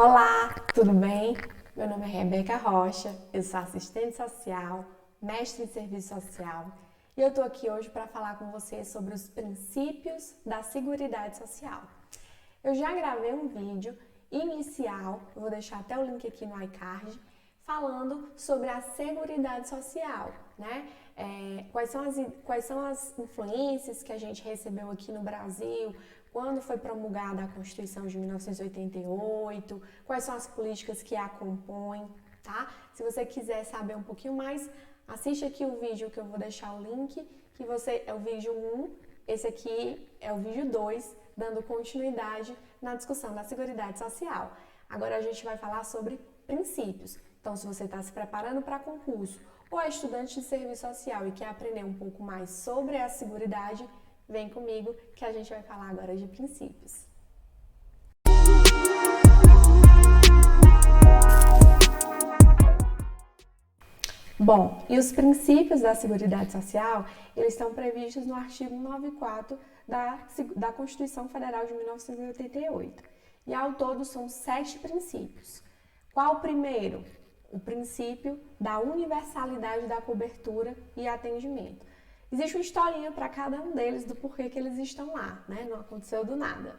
Olá, tudo bem? Meu nome é Rebeca Rocha, eu sou assistente social, mestre em serviço social e eu estou aqui hoje para falar com vocês sobre os princípios da Seguridade Social. Eu já gravei um vídeo inicial, eu vou deixar até o link aqui no iCard, falando sobre a Seguridade Social, né? Quais são as influências que a gente recebeu aqui no Brasil, quando foi promulgada a Constituição de 1988, quais são as políticas que a compõem, tá? Se você quiser saber um pouquinho mais, assiste aqui o vídeo que eu vou deixar o link, é o vídeo 1, esse aqui é o vídeo 2, dando continuidade na discussão da Seguridade Social. Agora a gente vai falar sobre princípios. Então, se você está se preparando para concurso ou é estudante de serviço social e quer aprender um pouco mais sobre a seguridade, vem comigo que a gente vai falar agora de princípios. Bom, e os princípios da Seguridade Social, eles estão previstos no artigo 94 da Constituição Federal de 1988. E ao todo são 7 princípios. Qual o primeiro? O princípio da universalidade da cobertura e atendimento. Existe uma historinha para cada um deles do porquê que eles estão lá, né? Não aconteceu do nada.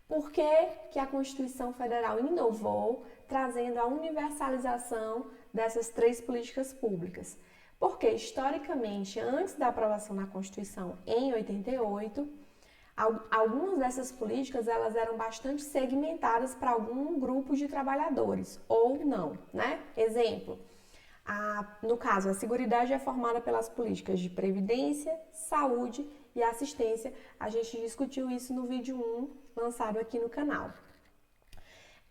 Por que a Constituição Federal inovou, trazendo a universalização dessas 3 políticas públicas? Porque, historicamente, antes da aprovação da Constituição em 88, algumas dessas políticas elas eram bastante segmentadas para algum grupo de trabalhadores, ou não, né? Exemplo, no caso, a Seguridade é formada pelas políticas de previdência, saúde e assistência. A gente discutiu isso no vídeo 1, lançado aqui no canal.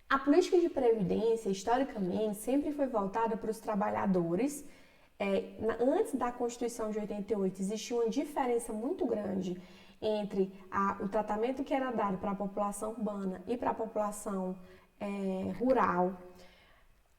A política de previdência, historicamente, sempre foi voltada para os trabalhadores. Antes da Constituição de 88, existia uma diferença muito grande entre o tratamento que era dado para a população urbana e para a população rural.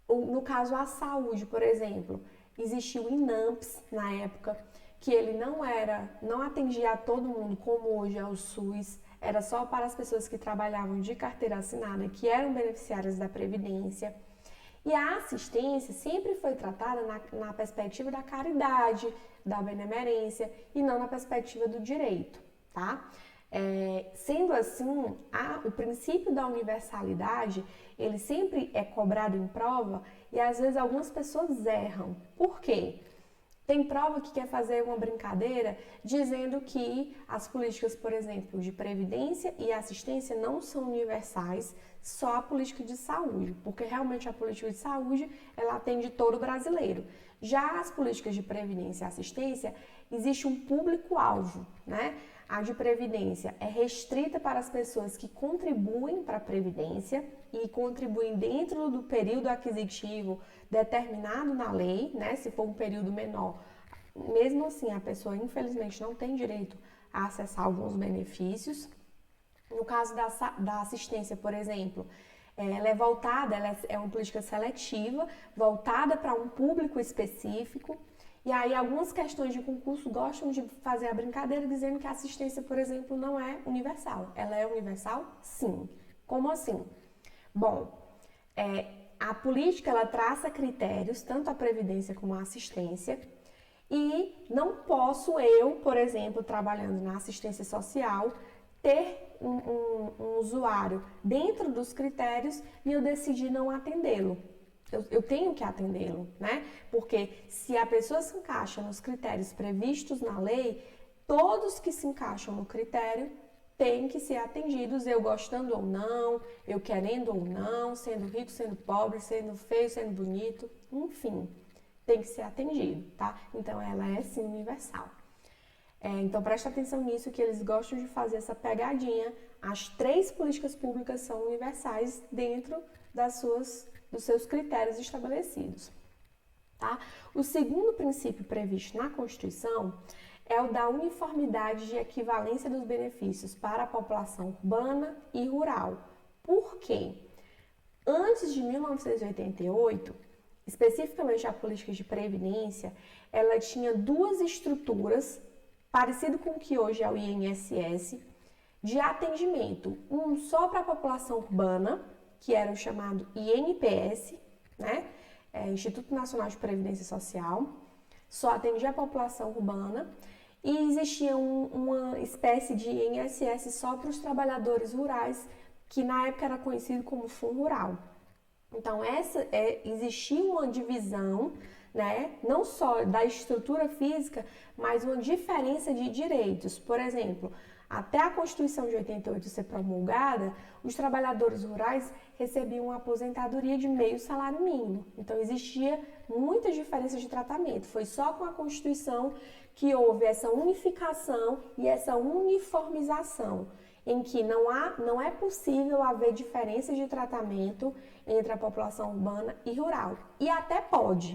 No caso, a saúde, por exemplo, existia o INAMPS na época, que ele não atendia a todo mundo como hoje é o SUS, era só para as pessoas que trabalhavam de carteira assinada, que eram beneficiárias da Previdência. E a assistência sempre foi tratada na perspectiva da caridade, da benemerência e não na perspectiva do direito, tá? Sendo assim, o princípio da universalidade, ele sempre é cobrado em prova e às vezes algumas pessoas erram. Por quê? Tem prova que quer fazer uma brincadeira dizendo que as políticas, por exemplo, de previdência e assistência não são universais, só a política de saúde, porque realmente a política de saúde, ela atende todo brasileiro. Já as políticas de previdência e assistência, existe um público-alvo, né? A de previdência é restrita para as pessoas que contribuem para a previdência e contribuem dentro do período aquisitivo determinado na lei, né? Se for um período menor, mesmo assim a pessoa infelizmente não tem direito a acessar alguns benefícios. No caso da assistência, por exemplo, ela é uma política seletiva, voltada para um público específico. E aí, algumas questões de concurso gostam de fazer a brincadeira dizendo que a assistência, por exemplo, não é universal. Ela é universal? Sim. Como assim? Bom, a política, ela traça critérios, tanto a previdência como a assistência, e não posso eu, por exemplo, trabalhando na assistência social, ter um usuário dentro dos critérios e eu decidir não atendê-lo. Eu tenho que atendê-lo, né? Porque se a pessoa se encaixa nos critérios previstos na lei, todos que se encaixam no critério têm que ser atendidos, eu gostando ou não, eu querendo ou não, sendo rico, sendo pobre, sendo feio, sendo bonito, enfim, tem que ser atendido, tá? Então, ela é sim universal. Então, presta atenção nisso, que eles gostam de fazer essa pegadinha. As 3 políticas públicas são universais dentro dos seus critérios estabelecidos, tá? O segundo princípio previsto na Constituição é o da uniformidade de equivalência dos benefícios para a população urbana e rural. Por quê? Antes de 1988, especificamente a política de previdência, ela tinha 2 estruturas, parecido com o que hoje é o INSS, de atendimento. Um só para a população urbana, que era o chamado INPS, né? Instituto Nacional de Previdência Social, só atendia a população urbana e existia uma espécie de INSS só para os trabalhadores rurais, que na época era conhecido como Fundo Rural. Então, existia uma divisão, né, não só da estrutura física, mas uma diferença de direitos. Por exemplo, até a Constituição de 88 ser promulgada, os trabalhadores rurais recebiam uma aposentadoria de meio salário mínimo. Então, existia muitas diferenças de tratamento. Foi só com a Constituição que houve essa unificação e essa uniformização, em que não é possível haver diferenças de tratamento entre a população urbana e rural. E até pode,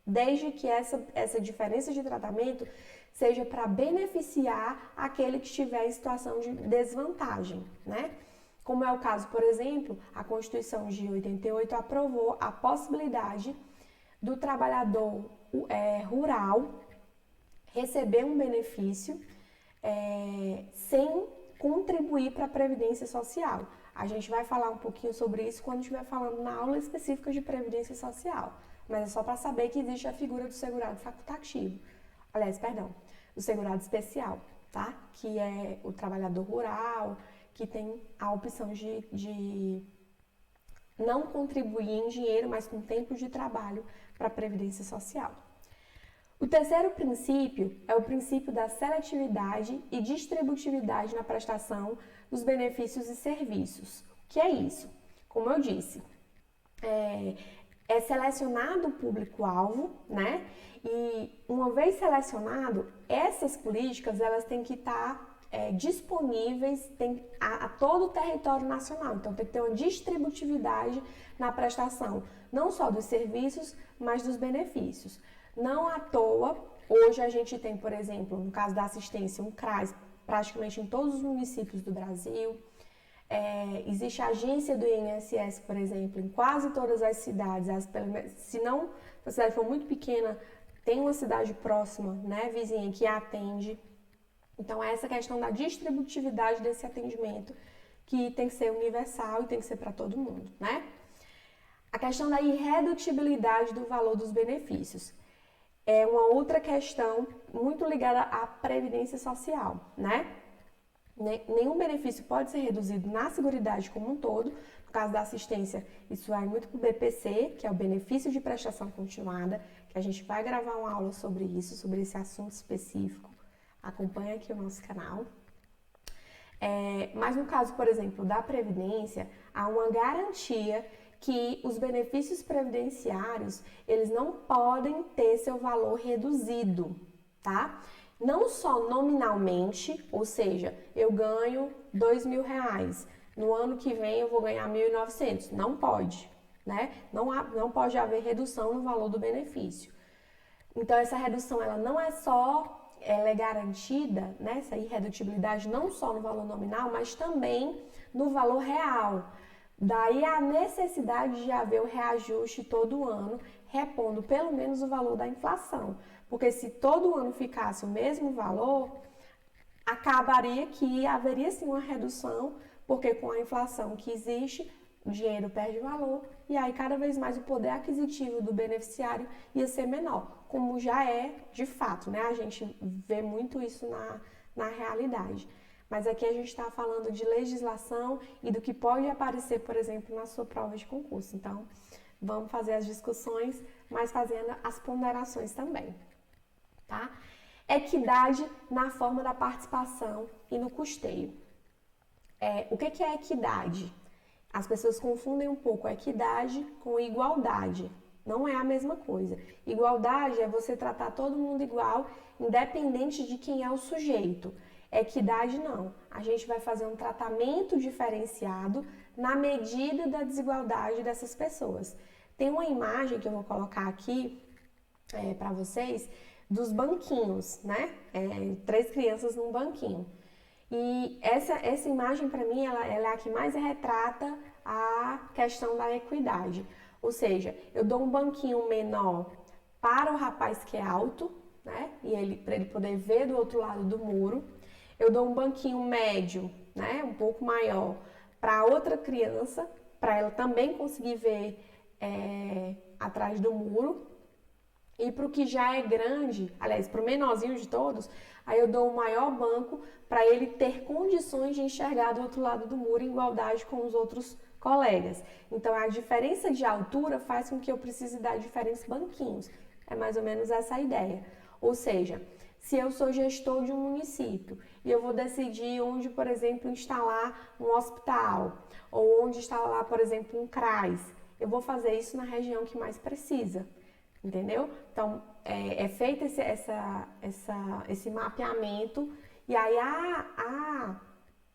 desde que essa diferença de tratamento seja para beneficiar aquele que estiver em situação de desvantagem, né? Como é o caso, por exemplo, a Constituição de 88 aprovou a possibilidade do trabalhador rural receber um benefício sem contribuir para a Previdência Social. A gente vai falar um pouquinho sobre isso quando estiver falando na aula específica de Previdência Social, mas é só para saber que existe a figura do segurado facultativo. Do segurado especial, tá? Que é o trabalhador rural, que tem a opção de não contribuir em dinheiro, mas com tempo de trabalho para a Previdência Social. O terceiro princípio é o princípio da seletividade e distributividade na prestação dos benefícios e serviços. O que é isso? Como eu disse, é selecionado o público-alvo, né? E uma vez selecionado, essas políticas elas têm que estar disponíveis a todo o território nacional. Então, tem que ter uma distributividade na prestação, não só dos serviços, mas dos benefícios. Não à toa, hoje a gente tem, por exemplo, no caso da assistência, um CRAS praticamente em todos os municípios do Brasil. Existe a agência do INSS, por exemplo, em quase todas as cidades. Se não, se a cidade for muito pequena, tem uma cidade próxima, né, vizinha, que atende. Então, é essa questão da distributividade desse atendimento que tem que ser universal e tem que ser para todo mundo, né? A questão da irredutibilidade do valor dos benefícios é uma outra questão muito ligada à previdência social, né? Nenhum benefício pode ser reduzido na Seguridade como um todo. No caso da assistência, isso vai muito para o BPC, que é o benefício de prestação continuada, que a gente vai gravar uma aula sobre isso, sobre esse assunto específico. Acompanha aqui o nosso canal. Mas no caso, por exemplo, da Previdência, há uma garantia que os benefícios previdenciários, eles não podem ter seu valor reduzido, tá? Não só nominalmente, ou seja, eu ganho R$2.000, no ano que vem eu vou ganhar 1.900, não pode, né? Não pode haver redução no valor do benefício. Então, essa redução, ela não é só, ela é garantida, né? Essa irredutibilidade não só no valor nominal, mas também no valor real. Daí a necessidade de haver o reajuste todo ano, repondo pelo menos o valor da inflação. Porque se todo ano ficasse o mesmo valor, acabaria que haveria sim uma redução, porque com a inflação que existe, o dinheiro perde valor e aí cada vez mais o poder aquisitivo do beneficiário ia ser menor, como já é de fato, né? A gente vê muito isso na realidade. Mas aqui a gente está falando de legislação e do que pode aparecer, por exemplo, na sua prova de concurso. Então, vamos fazer as discussões, mas fazendo as ponderações também, tá? Equidade na forma da participação e no custeio. O que é equidade? As pessoas confundem um pouco a equidade com igualdade. Não é a mesma coisa. Igualdade é você tratar todo mundo igual, independente de quem é o sujeito. Equidade não. A gente vai fazer um tratamento diferenciado na medida da desigualdade dessas pessoas. Tem uma imagem que eu vou colocar aqui para vocês dos banquinhos, né? 3 crianças num banquinho. E essa imagem, para mim, ela é a que mais retrata a questão da equidade. Ou seja, eu dou um banquinho menor para o rapaz que é alto, né? E para ele poder ver do outro lado do muro. Eu dou um banquinho médio, né? Um pouco maior para outra criança para ela também conseguir ver atrás do muro. E para o que já é grande, aliás, para o menorzinho de todos, aí eu dou um maior banco para ele ter condições de enxergar do outro lado do muro em igualdade com os outros colegas. Então, a diferença de altura faz com que eu precise dar diferentes banquinhos. É mais ou menos essa a ideia. Ou seja, se eu sou gestor de um município e eu vou decidir onde, por exemplo, instalar um hospital ou onde instalar, por exemplo, um CRAS, eu vou fazer isso na região que mais precisa. Entendeu? Então, é feito esse mapeamento e aí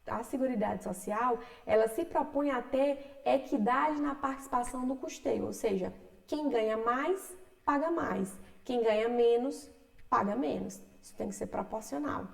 a Seguridade Social, ela se propõe a ter equidade na participação do custeio, ou seja, quem ganha mais, paga mais, quem ganha menos, paga menos. Isso tem que ser proporcional.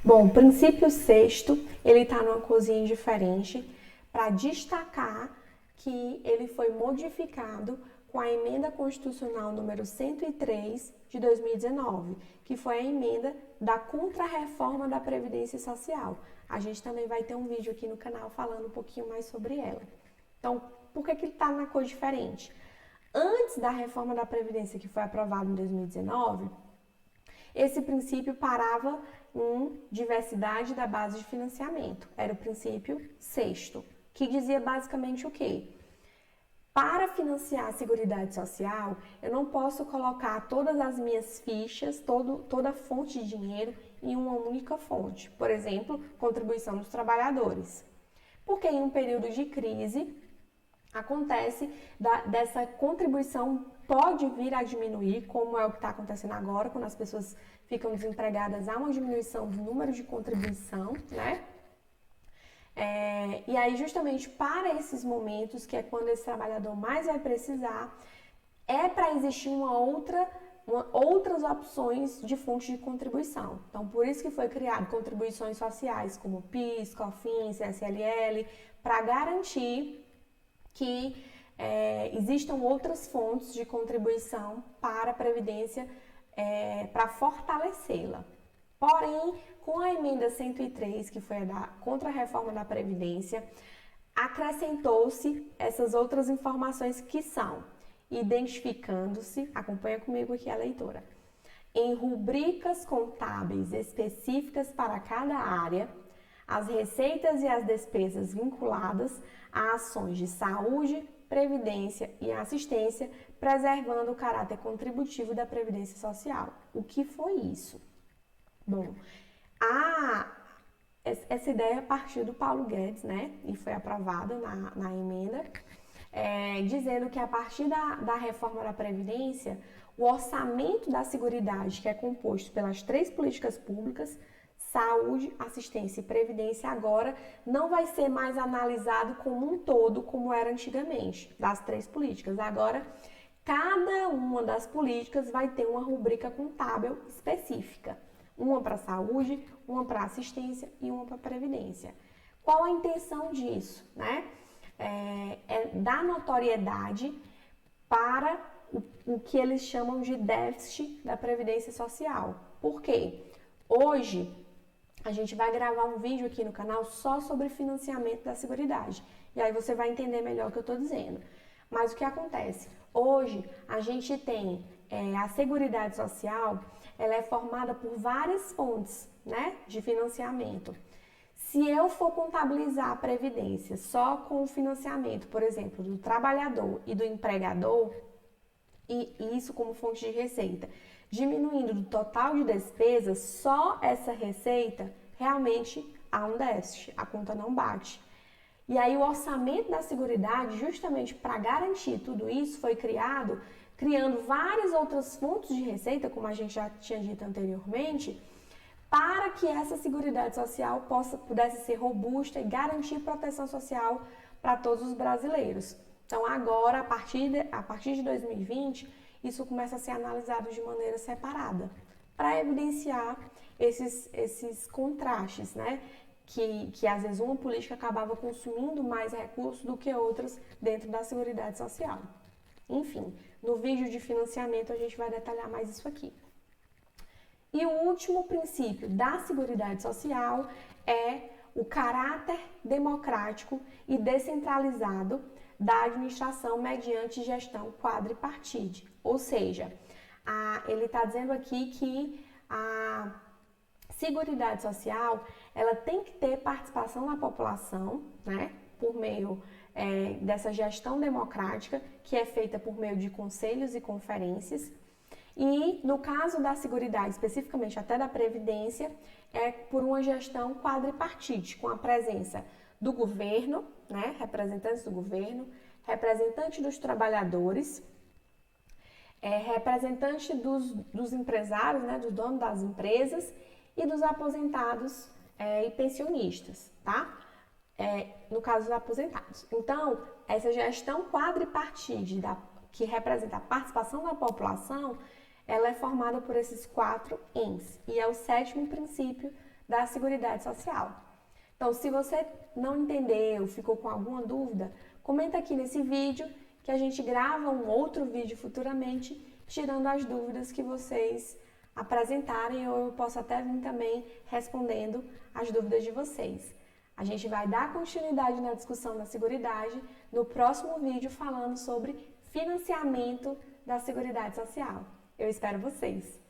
Bom, o princípio sexto, ele está numa coisinha diferente para destacar que ele foi modificado com a emenda constitucional número 103 de 2019, que foi a emenda da contrarreforma da Previdência Social. A gente também vai ter um vídeo aqui no canal falando um pouquinho mais sobre ela. Então, por que ele está na cor diferente? Antes da reforma da Previdência, que foi aprovada em 2019, esse princípio parava em diversidade da base de financiamento. Era o princípio sexto, que dizia basicamente o quê? Para financiar a Seguridade Social, eu não posso colocar todas as minhas fichas, toda fonte de dinheiro em uma única fonte. Por exemplo, contribuição dos trabalhadores. Porque em um período de crise, acontece dessa contribuição pode vir a diminuir, como é o que está acontecendo agora, quando as pessoas ficam desempregadas, há uma diminuição do número de contribuição, né? E aí, justamente para esses momentos, que é quando esse trabalhador mais vai precisar, é para existir outras opções de fonte de contribuição. Então, por isso que foi criado contribuições sociais, como PIS, COFINS, CSLL, para garantir que existam outras fontes de contribuição para a Previdência, para fortalecê-la. Porém, com a emenda 103, que foi a da contra-reforma da Previdência, acrescentou-se essas outras informações que são identificando-se, acompanha comigo aqui a leitora, em rubricas contábeis específicas para cada área, as receitas e as despesas vinculadas a ações de saúde, previdência e assistência, preservando o caráter contributivo da Previdência Social. O que foi isso? Bom, essa ideia partiu do Paulo Guedes, né? E foi aprovada na emenda, dizendo que a partir da reforma da Previdência, o orçamento da Seguridade, que é composto pelas 3 políticas públicas, saúde, assistência e previdência, agora não vai ser mais analisado como um todo, como era antigamente, das 3 políticas. Agora, cada uma das políticas vai ter uma rubrica contábil específica. Uma para saúde, uma para assistência e uma para previdência. Qual a intenção disso, né? É dar notoriedade para o que eles chamam de déficit da Previdência Social. Por quê? Hoje, a gente vai gravar um vídeo aqui no canal só sobre financiamento da Seguridade. E aí você vai entender melhor o que eu estou dizendo. Mas o que acontece? Hoje, a gente tem a Seguridade Social, ela é formada por várias fontes, né, de financiamento. Se eu for contabilizar a Previdência só com o financiamento, por exemplo, do trabalhador e do empregador, e isso como fonte de receita, diminuindo do total de despesas, só essa receita, realmente há um déficit, a conta não bate. E aí o orçamento da Seguridade, justamente para garantir tudo isso, foi criando várias outras fontes de receita, como a gente já tinha dito anteriormente, para que essa Seguridade Social pudesse ser robusta e garantir proteção social para todos os brasileiros. Então agora, a partir de 2020, isso começa a ser analisado de maneira separada, para evidenciar esses contrastes, né? Que às vezes uma política acabava consumindo mais recursos do que outras dentro da Seguridade Social. Enfim, no vídeo de financiamento a gente vai detalhar mais isso aqui. E o último princípio da Seguridade Social é o caráter democrático e descentralizado da administração mediante gestão quadripartite. Ou seja, ele está dizendo aqui que a Seguridade Social, ela tem que ter participação da população, né, por meio dessa gestão democrática, que é feita por meio de conselhos e conferências. E no caso da Seguridade, especificamente até da Previdência, é por uma gestão quadripartite, com a presença do governo, né, representantes do governo, representantes dos trabalhadores, representante dos empresários, né, dos donos das empresas e dos aposentados e pensionistas, tá? No caso dos aposentados. Então, essa gestão quadripartite, que representa a participação da população, ela é formada por esses 4 entes e é o 7º princípio da Seguridade Social. Então, se você não entendeu, ficou com alguma dúvida, comenta aqui nesse vídeo que a gente grava um outro vídeo futuramente, tirando as dúvidas que vocês apresentarem, ou eu posso até vir também respondendo as dúvidas de vocês. A gente vai dar continuidade na discussão da Seguridade no próximo vídeo falando sobre financiamento da Seguridade Social. Eu espero vocês!